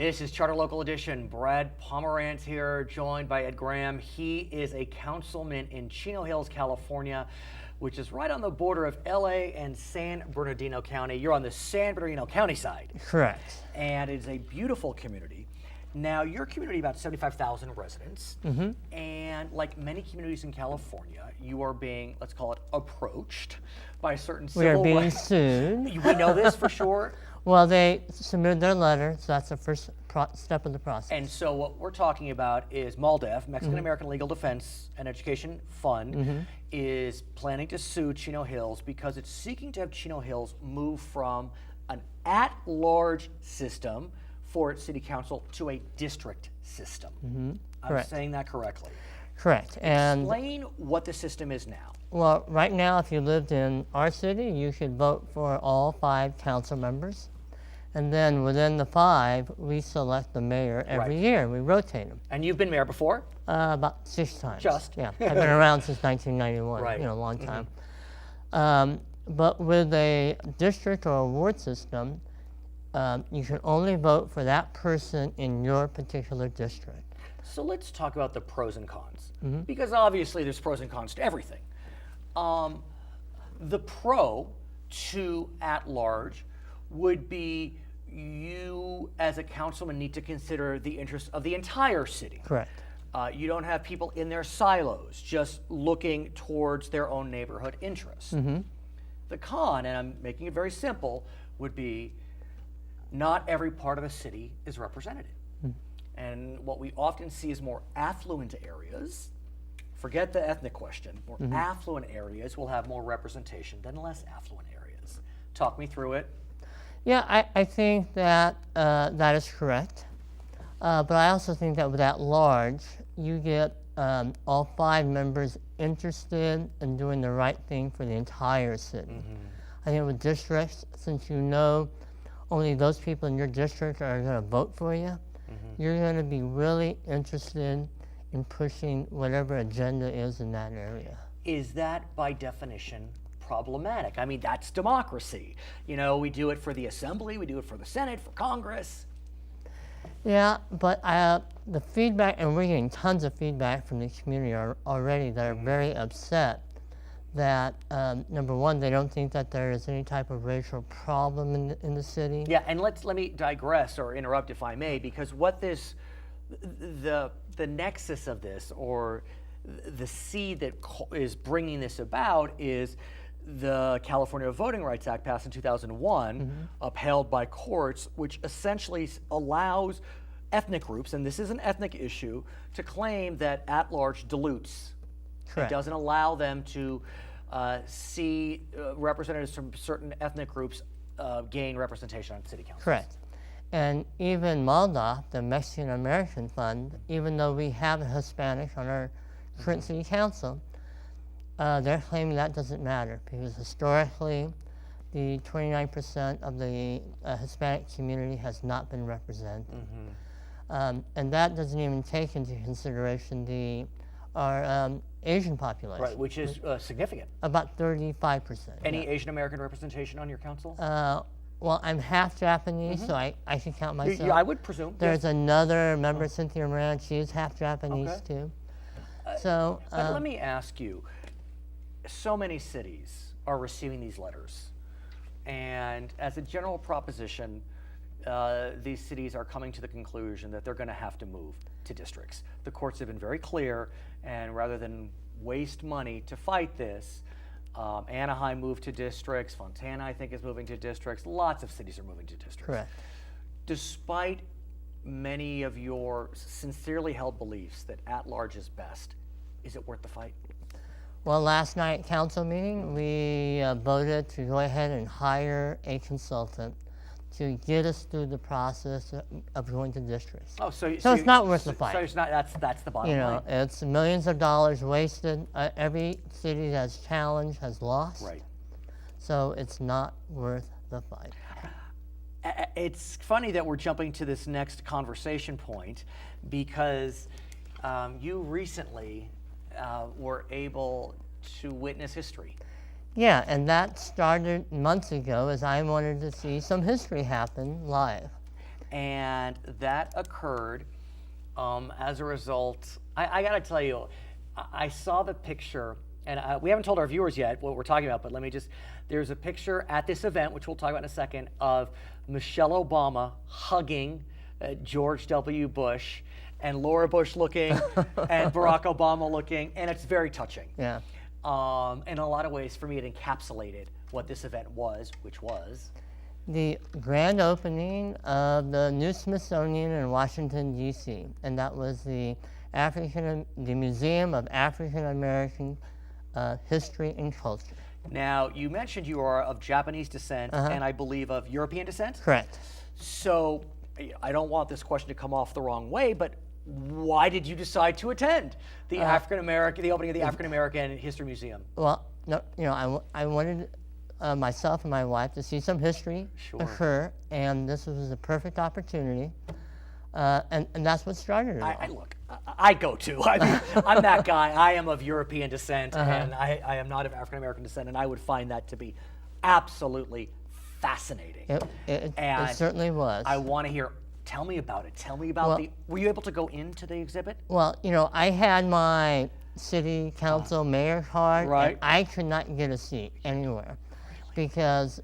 This is Charter Local Edition. Brad Pomerance here, joined by Ed Graham. He is a councilman in Chino Hills, California, which is right on the border of LA and San Bernardino County. You're on the San Bernardino County side. Correct. And it's a beautiful community. Now, your community, about 75,000 residents, and like many communities in California, you are being, let's call it, approached by certain civil rights. We are being sued. We know this for sure. Well, they submitted their letter, so that's the first step of the process. And so what we're talking about is MALDEF, Mexican American Legal Defense and Education Fund, is planning to sue Chino Hills because it's seeking to have Chino Hills move from an at-large system for its city council to a district system. I'm saying that correctly. Correct. And explain what the system is now. Well, right now, if you lived in our city, you should vote for all 5 council members. And then within the 5, we select the mayor every year. We rotate them. And you've been mayor before? About 6 times. Just? Yeah. I've been around since 1991, a long time. But with a district or a ward system, you can only vote for that person in your particular district. So let's talk about the pros and cons, because obviously there's pros and cons to everything. The pro to at-large would be you as a councilman need to consider the interests of the entire city. Correct. You don't have people in their silos just looking towards their own neighborhood interests. The con, and I'm making it very simple, would be not every part of a city is represented. And what we often see is more affluent areas, forget the ethnic question, more affluent areas will have more representation than less affluent areas. Talk me through it. Yeah, I think that that is correct. But I also think that with at large, you get all 5 members interested in doing the right thing for the entire city. I think with districts, since you know only those people in your district are going to vote for you, you're going to be really interested in pushing whatever agenda is in that area. Is that by definition problematic? I mean, that's democracy. You know, we do it for the Assembly, we do it for the Senate, for Congress. Yeah, but the feedback, and we're getting tons of feedback from the community already that are very upset that, number one, they don't think that there is any type of racial problem in the city. Yeah, and let me digress or interrupt if I may, because what this, the nexus of this, or the seed that is bringing this about, is the California Voting Rights Act passed in 2001, upheld by courts, which essentially allows ethnic groups, and this is an ethnic issue, to claim that at-large dilutes. Correct. It doesn't allow them to see representatives from certain ethnic groups gain representation on city council. Correct. And even MALDA, the Mexican American Fund, even though we have a Hispanic on our current city council, they're claiming that doesn't matter because historically the 29% of the Hispanic community has not been represented. And that doesn't even take into consideration our Asian population. Right, which is significant. About 35%. Any Asian American representation on your council? Well, I'm half Japanese, so I can count myself. Yeah, I would presume. There's another member, Cynthia Moran, she is half Japanese too. So, but let me ask you, so many cities are receiving these letters, and as a general proposition, these cities are coming to the conclusion that they're going to have to move to districts. The courts have been very clear, and rather than waste money to fight this, Anaheim moved to districts, Fontana I think is moving to districts, lots of cities are moving to districts. Correct. Despite many of your sincerely held beliefs that at-large is best, is it worth the fight? Well, last night at council meeting, we voted to go ahead and hire a consultant to get us through the process of going to districts. Oh, so it's not worth the fight. So it's not. That's the bottom line. It's millions of dollars wasted. Every city that's challenged has lost. Right. So it's not worth the fight. It's funny that we're jumping to this next conversation point because you recently were able to witness history. Yeah, and that started months ago as I wanted to see some history happen live. And that occurred as a result. I got to tell you, I saw the picture, and we haven't told our viewers yet what we're talking about, but let me just, there's a picture at this event, which we'll talk about in a second, of Michelle Obama hugging George W. Bush, and Laura Bush looking, and Barack Obama looking, and it's very touching. Yeah. In a lot of ways, for me, it encapsulated what this event was, which was the grand opening of the new Smithsonian in Washington, D.C., and that was the Museum of African American History and Culture. Now, you mentioned you are of Japanese descent, and I believe of European descent? Correct. So, I don't want this question to come off the wrong way, but why did you decide to attend the the opening of the African American History Museum? Well, no, I wanted myself and my wife to see some history occur, and this was a perfect opportunity, and that's what started it. Look, I go to. I mean, I'm that guy. I am of European descent, and I am not of African American descent, and I would find that to be absolutely fascinating. It certainly was. I want to hear. Tell me about it. Tell me about were you able to go into the exhibit? Well, I had my city council mayor card, and I could not get a seat anywhere. Because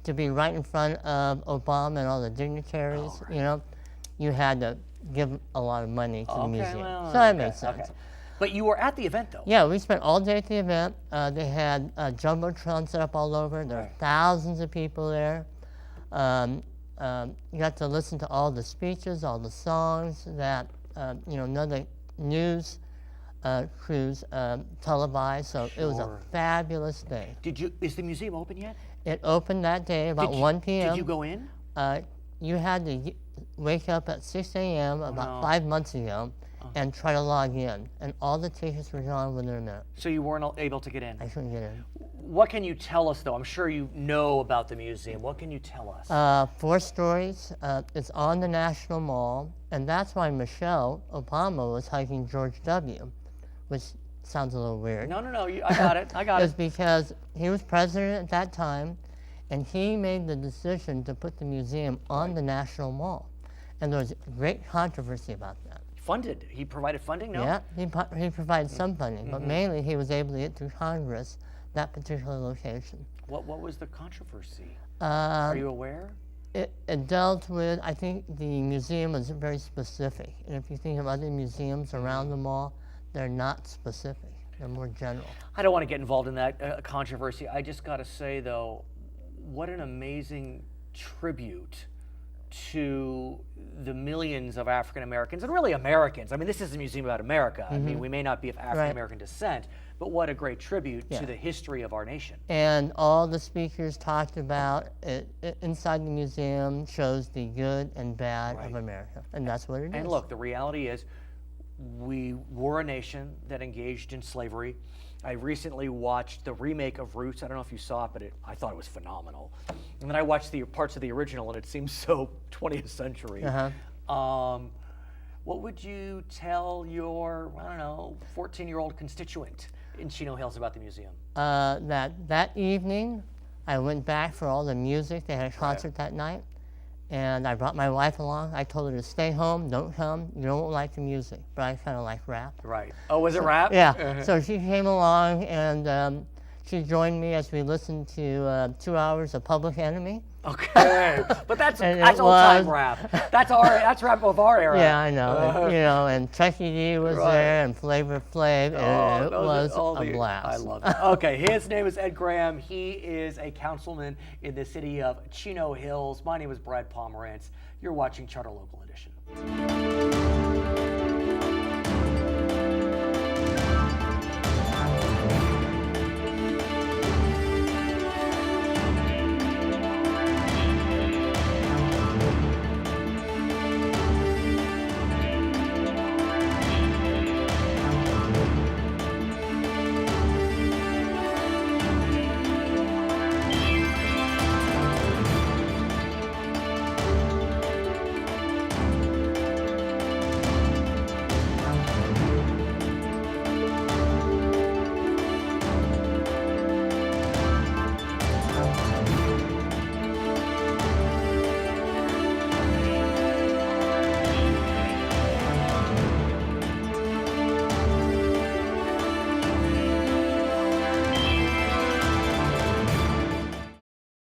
to be right in front of Obama and all the dignitaries, you had to give a lot of money to the museum. Well, so that made sense. Okay. But you were at the event, though. Yeah, we spent all day at the event. They had Jumbotron set up all over. There were thousands of people there. You got to listen to all the speeches, all the songs that, none of the news crews televised, so it was a fabulous day. Is the museum open yet? It opened that day about 1 p.m. Did you go in? You had to wake up at 6 a.m. about 5 months ago and try to log in, and all the tickets were gone within a minute. So you weren't able to get in? I couldn't get in. What can you tell us, though? I'm sure you know about the museum. What can you tell us? 4 stories. It's on the National Mall, and that's why Michelle Obama was hugging George W., which sounds a little weird. No, I got it. I got It's because he was president at that time, and he made the decision to put the museum on the National Mall. And there was great controversy about that. Funded. He provided funding, no? Yeah, he provided some funding, but mainly he was able to get through Congress that particular location. What was the controversy? Are you aware? It dealt with, I think the museum was very specific. And if you think of other museums around the mall, they're not specific. They're more general. I don't want to get involved in that controversy. I just got to say, though, what an amazing tribute to the millions of African Americans, and really Americans. I mean, this is a museum about America. I mean, we may not be of African American descent, but what a great tribute to the history of our nation. And all the speakers talked about it inside the museum shows the good and bad of America, and that's what it is. And look, the reality is, we were a nation that engaged in slavery. I recently watched the remake of Roots. I don't know if you saw it, but I thought it was phenomenal. And then I watched the parts of the original, and it seems so 20th century. What would you tell your, 14-year-old constituent in Chino Hills about the museum? That evening, I went back for all the music. They had a concert that night. And I brought my wife along. I told her to stay home, don't come. You don't like the music, but I kind of like rap. Right. Oh, was it rap? Yeah. So she came along, and she joined me as we listened to 2 hours of Public Enemy. Okay, but that's old-time rap. That's rap of our era. Yeah, I know. And Chucky D was there, and Flavor Flav, and it was a blast. I love it. Okay, his name is Ed Graham. He is a councilman in the city of Chino Hills. My name is Brad Pomerance. You're watching Charter Local Edition.